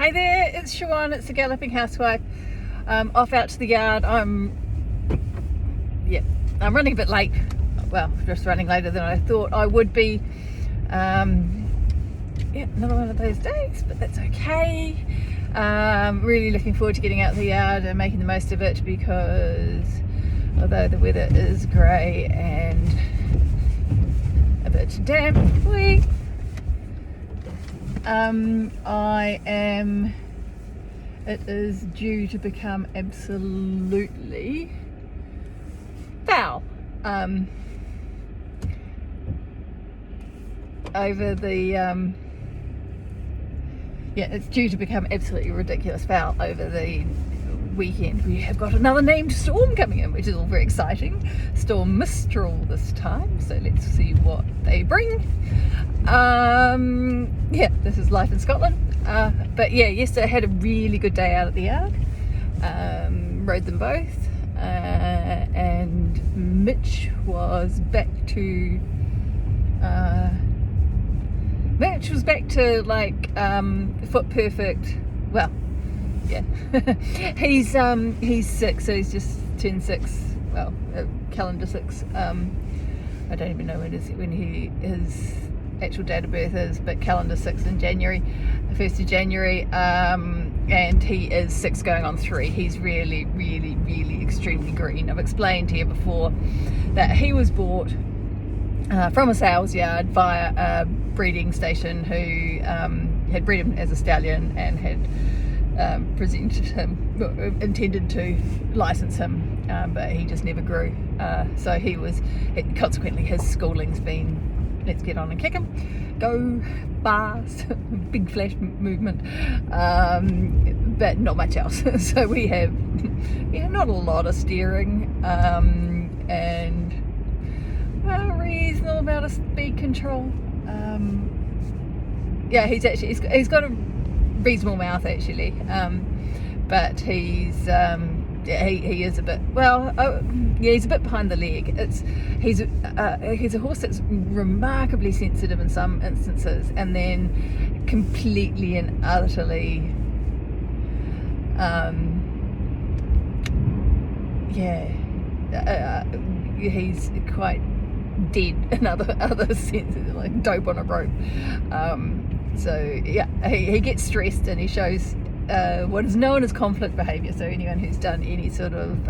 Hi there, it's Siobhan, it's the Galloping Housewife. Off out to the yard. I'm running a bit late. Well, just running later than I thought I would be. Another one of those days, but that's okay. Really looking forward to getting out the yard and making the most of it, because although the weather is grey and a bit damp, it is due to become absolutely foul it's due to become absolutely ridiculous foul over the weekend. We have got another named storm coming in, which is all very exciting. Storm Mistral this time, so let's see what they bring. This is life in Scotland. But yesterday I had a really good day out at the yard. Rode them both, and Mitch was back to like foot perfect. Well, yeah. he's 6, so he's just turned 6. Well, calendar 6. I don't even know when his actual date of birth is, but calendar 6 in January, 1st of January, and he is 6 going on 3. He's really, really, really extremely green. I've explained here before that he was bought from a sales yard via a breeding station who had bred him as a stallion and had intended to license him, but he just never grew. So consequently his schooling's been, let's get on and kick him, go bars, big flash movement, but not much else. So we have not a lot of steering, and a reasonable amount of speed control. He's got a reasonable mouth actually, but he is a bit, he's a bit behind the leg. He's a horse that's remarkably sensitive in some instances, and then completely and utterly he's quite dead in other senses, like dope on a rope. He gets stressed and he shows what is known as conflict behaviour. So anyone who's done any sort of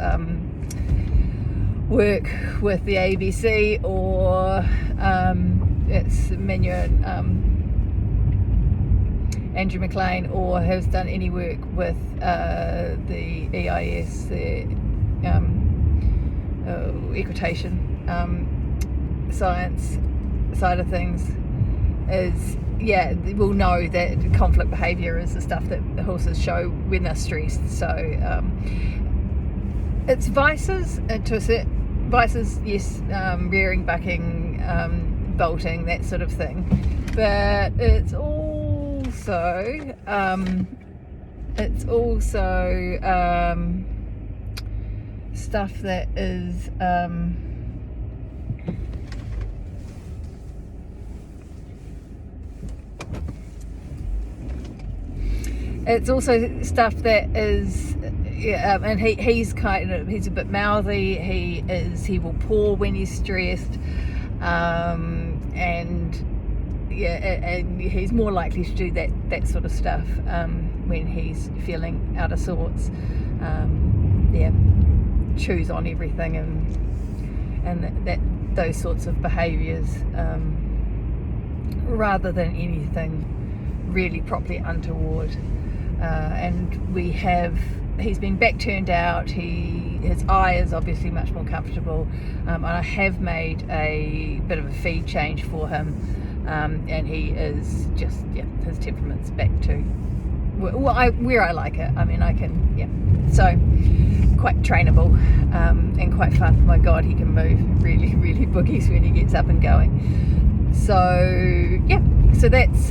work with the ABC or it's Menu and Andrew McLean, or has done any work with the EIS, the equitation science side of things, we'll know that conflict behaviour is the stuff that the horses show when they're stressed. So it's vices to a set, vices, yes, rearing, bucking, bolting, that sort of thing, but it's also stuff that is it's also stuff that is, and he's a bit mouthy. He will paw when he's stressed, and he's more likely to do that sort of stuff when he's feeling out of sorts. Chews on everything and those sorts of behaviours, rather than anything really properly untoward. And he's been back turned out. His eye is obviously much more comfortable, and I have made a bit of a feed change for him, and he is just, his temperament's back to where I like it. I mean, I can, so quite trainable, and quite fun. My God, he can move really, really boogies when he gets up and going. So that's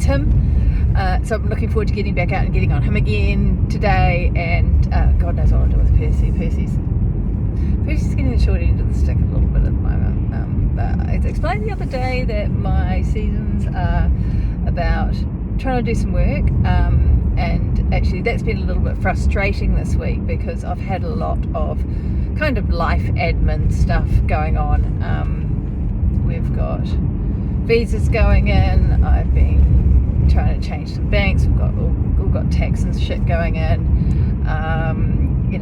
him. So I'm looking forward to getting back out and getting on him again today, and God knows what I'll do with Percy. Percy's getting the short end of the stick a little bit at the moment, but I explained the other day that my seasons are about trying to do some work, and actually that's been a little bit frustrating this week because I've had a lot of kind of life admin stuff going on. We've got visas going in, I've been trying to change some banks, we've got tax and shit going in.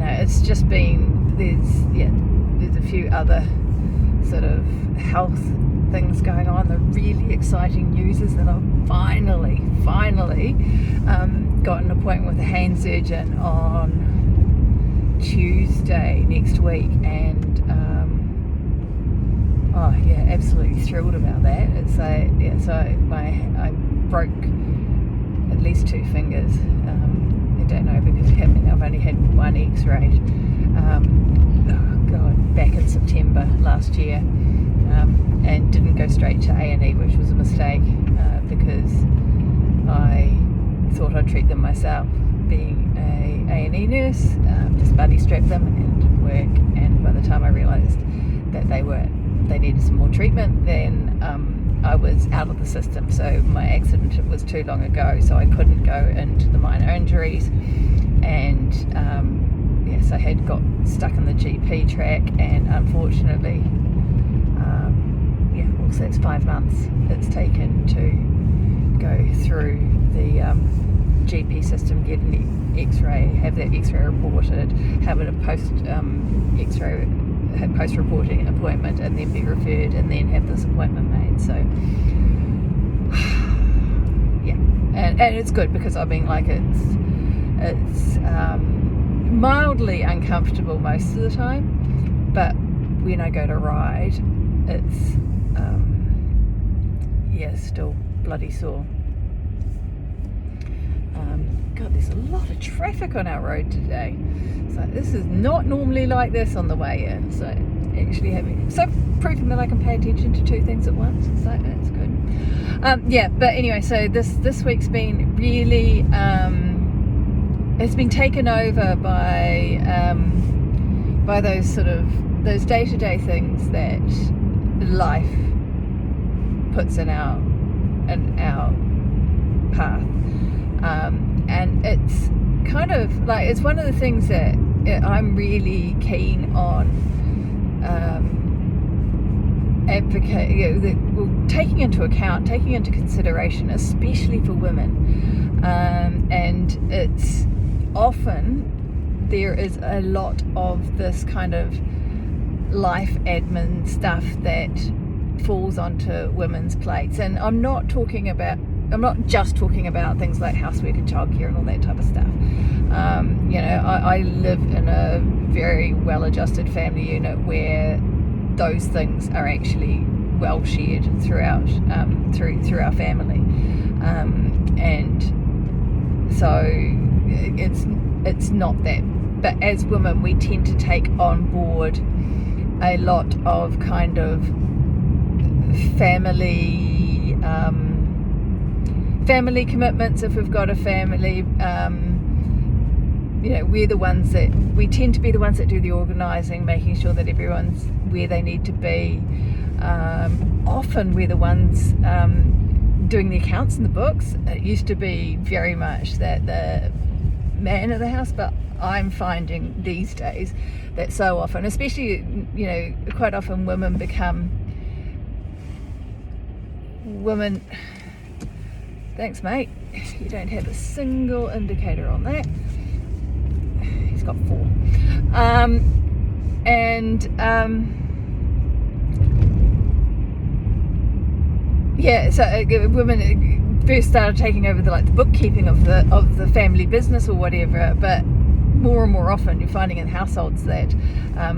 It's just been, there's a few other sort of health things going on. The really exciting news is that I've finally got an appointment with a hand surgeon on Tuesday next week, and absolutely thrilled about that. I broke at least 2 fingers. I don't know because I've only had 1 x-ray. Back in September last year, and didn't go straight to A&E, which was a mistake because I thought I'd treat them myself. Being a A&E nurse, just buddy strapped them and it didn't work. And by the time I realised that they needed some more treatment, then I was out of the system. So my accident was too long ago, so I couldn't go into the minor injuries, and I had got stuck in the GP track, and unfortunately, so it's 5 months it's taken to go through the GP system, get an X-ray, have that X-ray reported, have a post-X-ray post-reporting appointment, and then be referred, and then have this appointment made. So and it's good because I mean, like, it's mildly uncomfortable most of the time, but when I go to ride, it's still bloody sore. God, there's a lot of traffic on our road today, so this is not normally like this on the way in. So proving that I can pay attention to 2 things at once, so that's good. But anyway, so this week's been really it's been taken over by those day-to-day things that life puts in our path, and it's kind of like, it's one of the things that I'm really keen on taking into consideration, especially for women, and it's often there is a lot of this kind of life admin stuff that falls onto women's plates. And I'm not just talking about things like housework and childcare and all that type of stuff. I live in a very well-adjusted family unit where those things are actually well shared throughout through our family, and so it's not that. But as women, we tend to take on board a lot of kind of family commitments. If we've got a family, we tend to be the ones that do the organising, making sure that everyone's where they need to be. Often we're the ones doing the accounts and the books. It used to be very much that the man of the house, but I'm finding these days that so often, especially, quite often women, thanks mate, you don't have a single indicator on that. He's got 4. So women first started taking over the bookkeeping of the family business or whatever, but more and more often you're finding in households that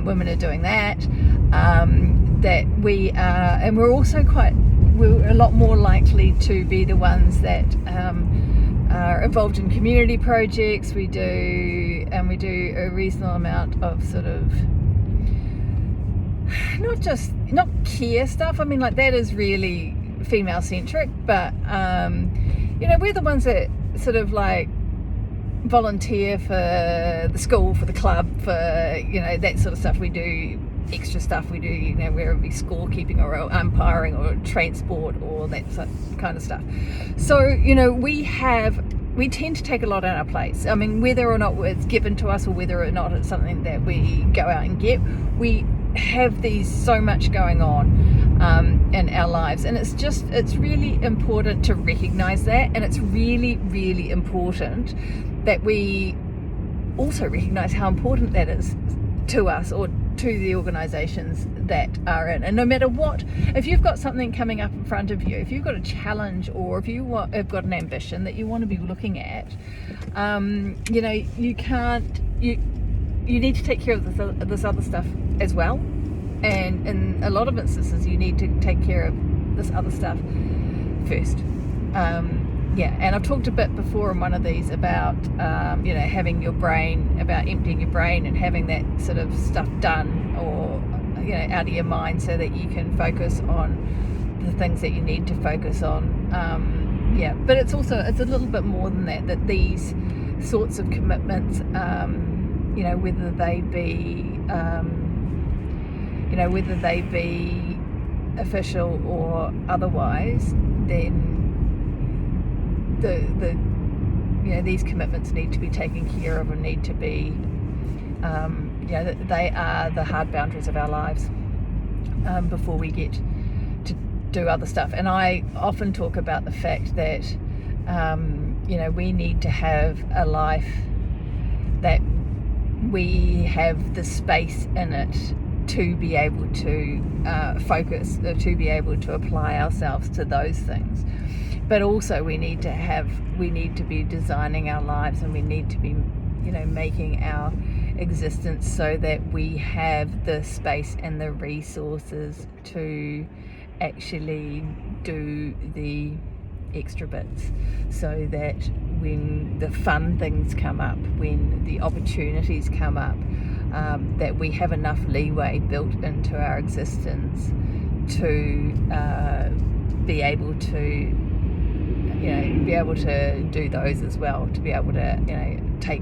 women are doing that. That we are, and we're a lot more likely to be the ones that are involved in community projects. We do a reasonable amount of sort of not care stuff. I mean, like, that is really female centric, but we're the ones that sort of like volunteer for the school, for the club, for that sort of stuff. We do extra stuff we do, you know, whether it be scorekeeping or umpiring or transport or that kind of stuff. So, you know, we tend to take a lot on our plates. I mean, whether or not it's given to us or whether or not it's something that we go out and get, we have so much going on in our lives, and it's really important to recognize that, and it's really, really important that we also recognize how important that is to us or to the organizations that are in. And no matter what, if you've got something coming up in front of you, if you've got a challenge, or if you have got an ambition that you want to be looking at, you know, you need to take care of this other stuff as well. And in a lot of instances, you need to take care of this other stuff first. And I've talked a bit before in one of these about, you know, having your brain, about emptying your brain and having that sort of stuff done, or, you know, out of your mind, so that you can focus on the things that you need to focus on. But it's a little bit more than that these sorts of commitments, you know, whether they be official or otherwise, then you know, these commitments need to be taken care of and need to be, you know, they are the hard boundaries of our lives before we get to do other stuff. And I often talk about the fact that, you know, we need to have a life that we have the space in it to be able to focus, to be able to apply ourselves to those things. But also we need to be designing our lives, and we need to be, you know, making our existence so that we have the space and the resources to actually do the extra bits, so that when the fun things come up, when the opportunities come up, that we have enough leeway built into our existence to be able to, you know, be able to do those as well, to be able to, you know, take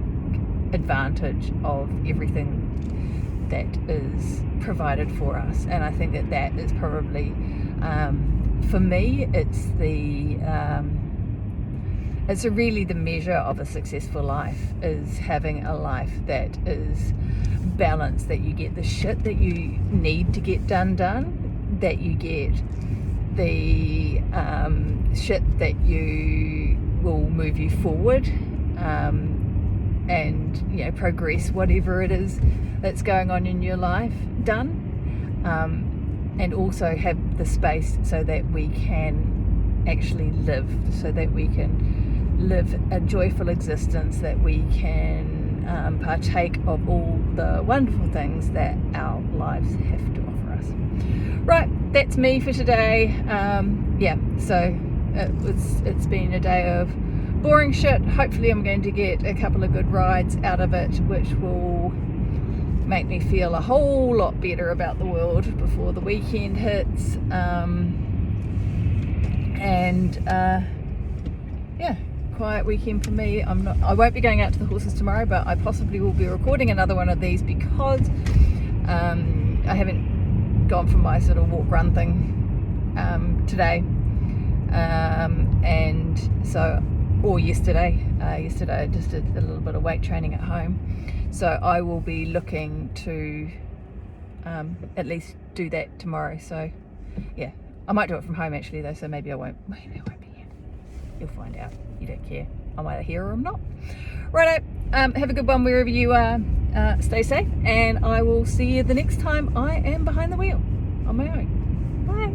advantage of everything that is provided for us. And I think that is probably, for me, it's really the measure of a successful life, is having a life that is balanced, that you get the shit that you need to get done, that you get the shit that you will move you forward, and, you know, progress whatever it is that's going on in your life done, and also have the space so that we can actually live, so that we can live a joyful existence, that we can partake of all the wonderful things that our lives have to offer us. Right, that's me for today. So it's been a day of boring shit. Hopefully I'm going to get a couple of good rides out of it, which will make me feel a whole lot better about the world before the weekend hits. Quiet weekend for me. I won't be going out to the horses tomorrow, but I possibly will be recording another one of these, because I haven't gone for my sort of walk run thing today, and so, or yesterday I just did a little bit of weight training at home, so I will be looking to at least do that tomorrow. So yeah, I might do it from home actually though, so maybe I won't be here. You'll find out. You don't care. I'm either here or I'm not. Righto, have a good one wherever you are. Stay safe, and I will see you the next time I am behind the wheel on my own. Bye.